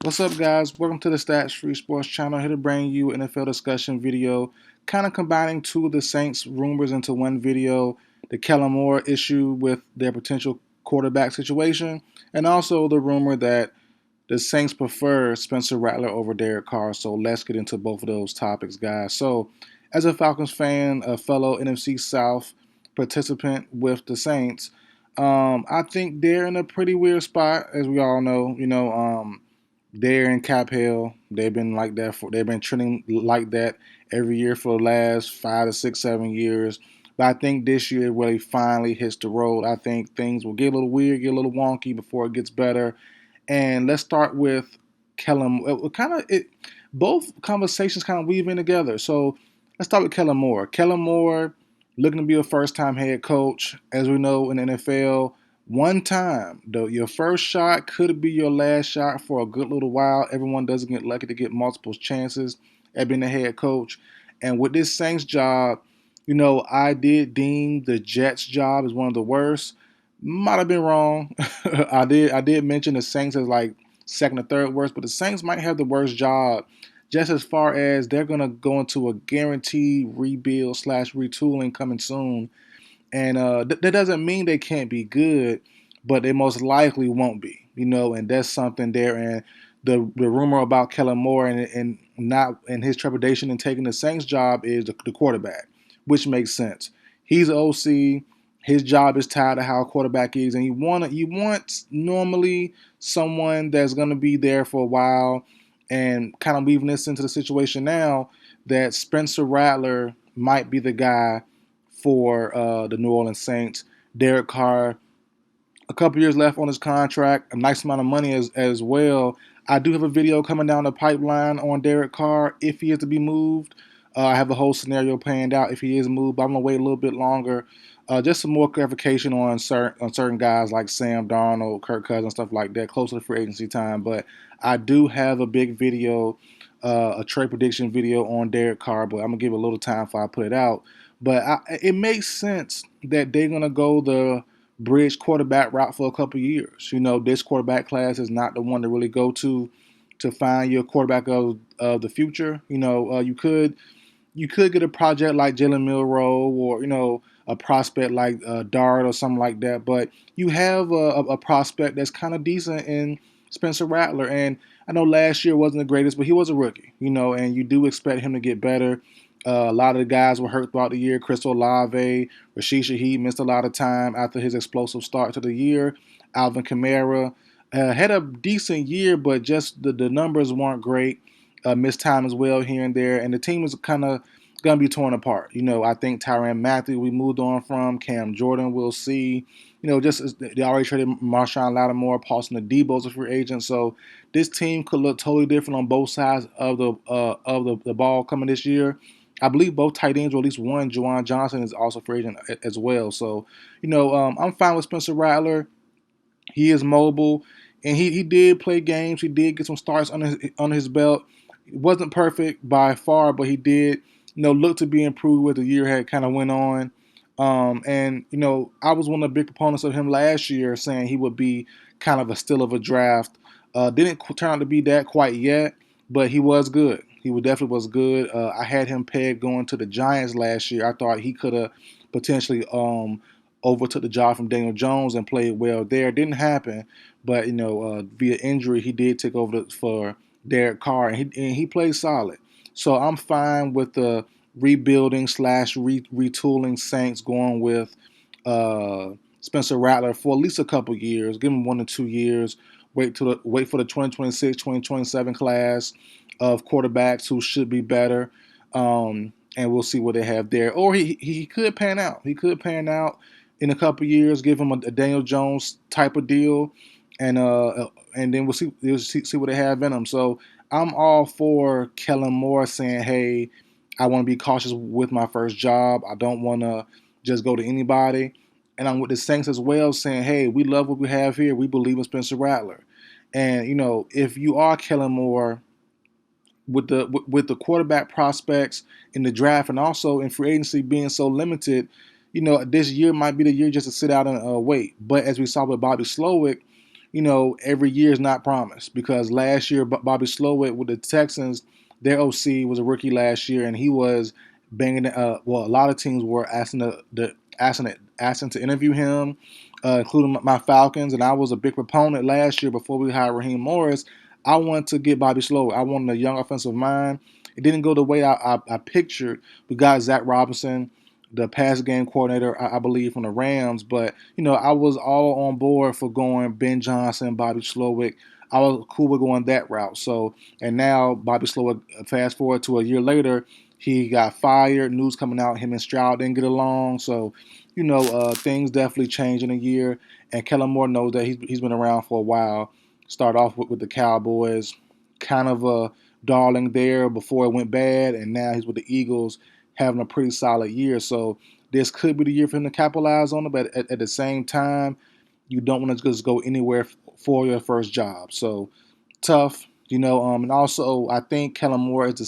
What's up, guys? Welcome to the Stats Free Sports channel. Here to bring you an NFL discussion video, kind of combining two of the Saints rumors into one video: the Kellen Moore issue with their potential quarterback situation, and also the rumor that the Saints prefer Spencer Rattler over Derek Carr. So let's get into both of those topics, guys. So, as a Falcons fan, a fellow NFC South participant with the Saints, I think they're in a pretty weird spot, as we all know. They're in cap hell. They've been like that they've been trending like that every year for the last 5 to 6, 7 years. But I think this year really finally hits the road. I think things will get a little weird, get a little wonky before it gets better. And let's start with Kellen. Both conversations kind of weave in together. So let's start with Kellen Moore. Kellen Moore looking to be a first-time head coach. As we know in the NFL, one time, though, your first shot could be your last shot for a good little while. Everyone doesn't get lucky to get multiple chances at being a head coach. And with this Saints job, I did deem the Jets job as one of the worst. Might have been wrong. I did mention the Saints as like second or third worst, but the Saints might have the worst job just as far as they're gonna go into a guaranteed rebuild slash retooling coming soon. And that doesn't mean they can't be good, but they most likely won't be. And that's something there. And the rumor about Kellen Moore and not and his trepidation in taking the Saints job is the quarterback, which makes sense. He's an OC. His job is tied to how a quarterback is, and you want normally someone that's going to be there for a while. And kind of weaving this into the situation now that Spencer Rattler might be the guy for the New Orleans Saints. Derek Carr, a couple years left on his contract, a nice amount of money as well. I do have a video coming down the pipeline on Derek Carr if he is to be moved. I have a whole scenario planned out if he is moved, but I'm going to wait a little bit longer. Just some more clarification on certain guys like Sam Darnold, Kirk Cousins, stuff like that, closer to free agency time. But I do have a big video, a trade prediction video on Derek Carr, but I'm going to give it a little time before I put it out. But it makes sense that they're going to go the bridge quarterback route for a couple of years. This quarterback class is not the one to really go to find your quarterback of the future. You could get a project like Jalen Milroe or a prospect like Dart or something like that. But you have a prospect that's kind of decent in Spencer Rattler. And I know last year wasn't the greatest, but he was a rookie. And you do expect him to get better. A lot of the guys were hurt throughout the year. Chris Olave, Rashid Shaheed missed a lot of time after his explosive start to the year. Alvin Kamara had a decent year, but just the numbers weren't great. Missed time as well here and there. And the team is kind of going to be torn apart. I think Tyrann Mathieu we moved on from. Cam Jordan we'll see. Just as they already traded Marshawn Lattimore, Paulson Adebo's a free agent. So this team could look totally different on both sides of the ball coming this year. I believe both tight ends, or at least one, Juwan Johnson, is also free agent as well. So, I'm fine with Spencer Rattler. He is mobile, and he did play games. He did get some starts on his belt. It wasn't perfect by far, but he did, look to be improved as the year had kind of went on. I was one of the big proponents of him last year, saying he would be kind of a steal of a draft. Didn't turn out to be that quite yet, but he was good. He definitely was good. I had him pegged going to the Giants last year. I thought he could have potentially overtook the job from Daniel Jones and played well there. It didn't happen, but via injury he did take over for Derek Carr, and he played solid. So I'm fine with the rebuilding slash retooling Saints going with Spencer Rattler for at least a couple years. Give him 1 to 2 years. Wait for the 2026-2027 class of quarterbacks who should be better, and we'll see what they have there. Or he could pan out. He could pan out in a couple years. Give him a Daniel Jones type of deal, and then we'll see what they have in him. So I'm all for Kellen Moore saying, "Hey, I want to be cautious with my first job. I don't want to just go to anybody." And I'm with the Saints as well, saying, "Hey, we love what we have here. We believe in Spencer Rattler." And if you are Kellen Moore, with the quarterback prospects in the draft and also in free agency being so limited, this year might be the year just to sit out and wait. But as we saw with Bobby Slowick, every year is not promised, because last year Bobby Slowick with the Texans, their OC was a rookie last year, and he was banging. Well, a lot of teams were asking to interview him, including my Falcons, and I was a big proponent last year before we hired Raheem Morris. I wanted to get Bobby Slowick. I wanted a young offensive mind. It didn't go the way I pictured. We got Zach Robinson, the pass game coordinator, I believe, from the Rams. But, I was all on board for going Ben Johnson, Bobby Slowick. I was cool with going that route. So, and now Bobby Slowick, fast forward to a year later, he got fired. News coming out, him and Stroud didn't get along. So, things definitely changed in a year. And Kellen Moore knows that he's been around for a while. Start off with the Cowboys, kind of a darling there before it went bad, and now he's with the Eagles, having a pretty solid year. So this could be the year for him to capitalize on it, but at the same time, you don't want to just go anywhere for your first job. So tough, and also I think Kellen Moore is the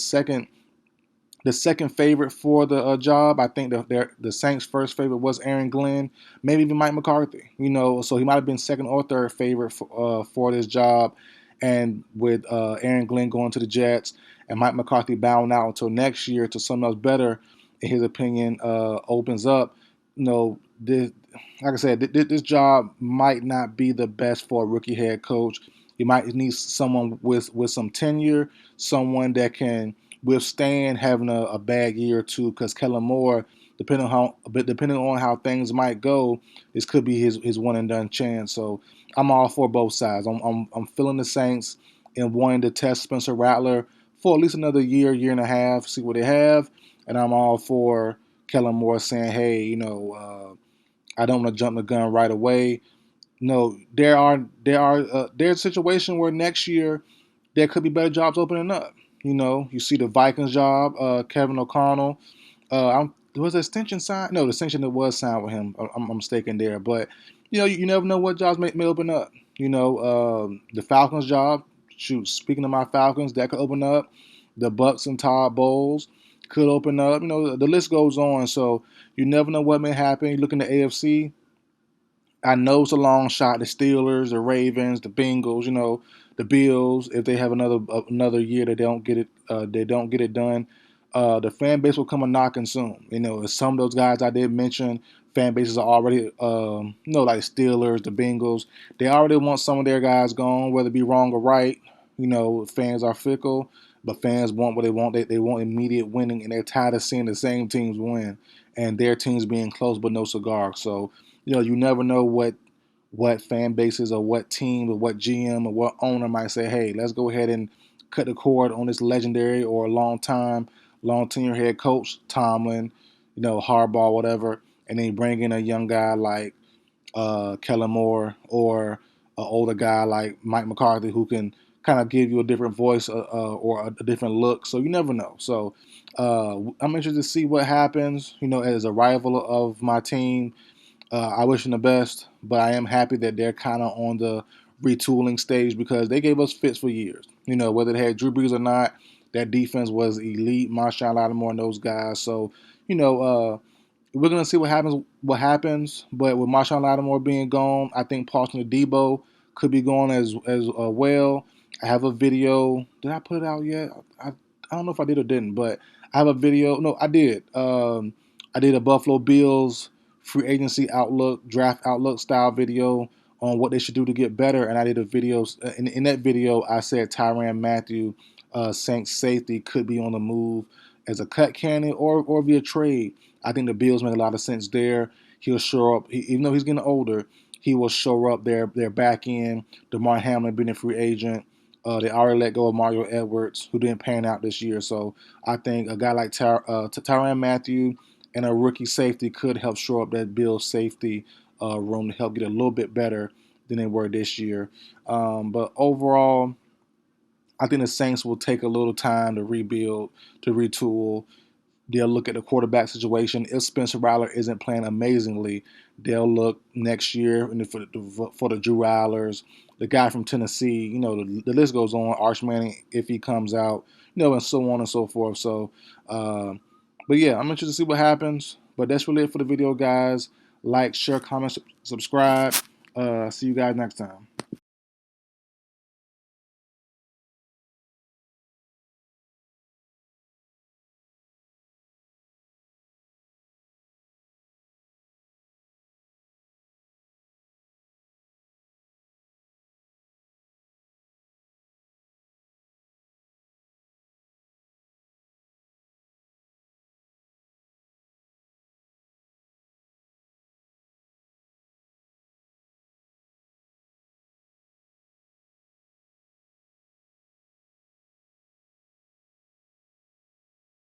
second favorite for the job. I think the Saints' first favorite was Aaron Glenn, maybe even Mike McCarthy. So he might have been second or third favorite for this job. And with Aaron Glenn going to the Jets and Mike McCarthy bowing out until next year to something else better, in his opinion, opens up. This, like I said, this job might not be the best for a rookie head coach. You might need someone with some tenure, someone that can withstand having a bad year or two. Because Kellen Moore, depending on how things might go, this could be his one and done chance. So I'm all for both sides. I'm feeling the Saints and wanting to test Spencer Rattler for at least another year and a half, see what they have, and I'm all for Kellen Moore saying, hey, I don't want to jump the gun right away. No, there's a situation where next year there could be better jobs opening up. You see the Vikings job, Kevin O'Connell. Was the extension signed? No, the extension that was signed with him. I'm mistaken there, but you never know what jobs may open up. The Falcons job. Shoot, speaking of my Falcons, that could open up. The Bucks and Todd Bowles could open up. The list goes on. So you never know what may happen. You look in the AFC. I know it's a long shot. The Steelers, the Ravens, the Bengals, the Bills. If they have another year that they don't get it done. The fan base will come a knocking soon. Some of those guys I did mention, fan bases are already, like Steelers, the Bengals. They already want some of their guys gone, whether it be wrong or right. Fans are fickle, but fans want what they want. They want immediate winning, and they're tired of seeing the same teams win and their teams being close but no cigar. So you never know what fan bases or what team or what GM or what owner might say, hey, let's go ahead and cut the cord on this legendary or long tenure head coach, Tomlin, Harbaugh, whatever, and then bring in a young guy like Kellen Moore or an older guy like Mike McCarthy who can kind of give you a different voice or a different look. So you never know. So I'm interested to see what happens, as a rival of my team. I wish them the best, but I am happy that they're kind of on the retooling stage because they gave us fits for years. Whether they had Drew Brees or not, that defense was elite. Marshawn Lattimore and those guys. So, we're gonna see what happens. But with Marshawn Lattimore being gone, I think Paulson Adebo could be gone as well. I have a video. Did I put it out yet? I don't know if I did or didn't, but I have a video. No, I did. I did a Buffalo Bills free agency outlook, draft outlook style video on what they should do to get better. And I did a video. In that video, I said Tyrann Mathieu, Saints safety, could be on the move as a cut candidate or via trade. I think the Bills make a lot of sense there. He'll show up, even though he's getting older, he will show up their back end. DeMar Hamlin being a free agent. They already let go of Mario Edwards, who didn't pan out this year. So I think a guy like Tyrann Mathieu and a rookie safety could help shore up that Bills safety room to help get a little bit better than they were this year. But overall, I think the Saints will take a little time to rebuild, to retool. They'll look at the quarterback situation. If Spencer Rattler isn't playing amazingly, they'll look next year for the Drew Ryllers, the guy from Tennessee. The list goes on. Arch Manning, if he comes out, and so on and so forth. So, but yeah, I'm interested to see what happens. But that's really it for the video, guys. Like, share, comment, subscribe. See you guys next time.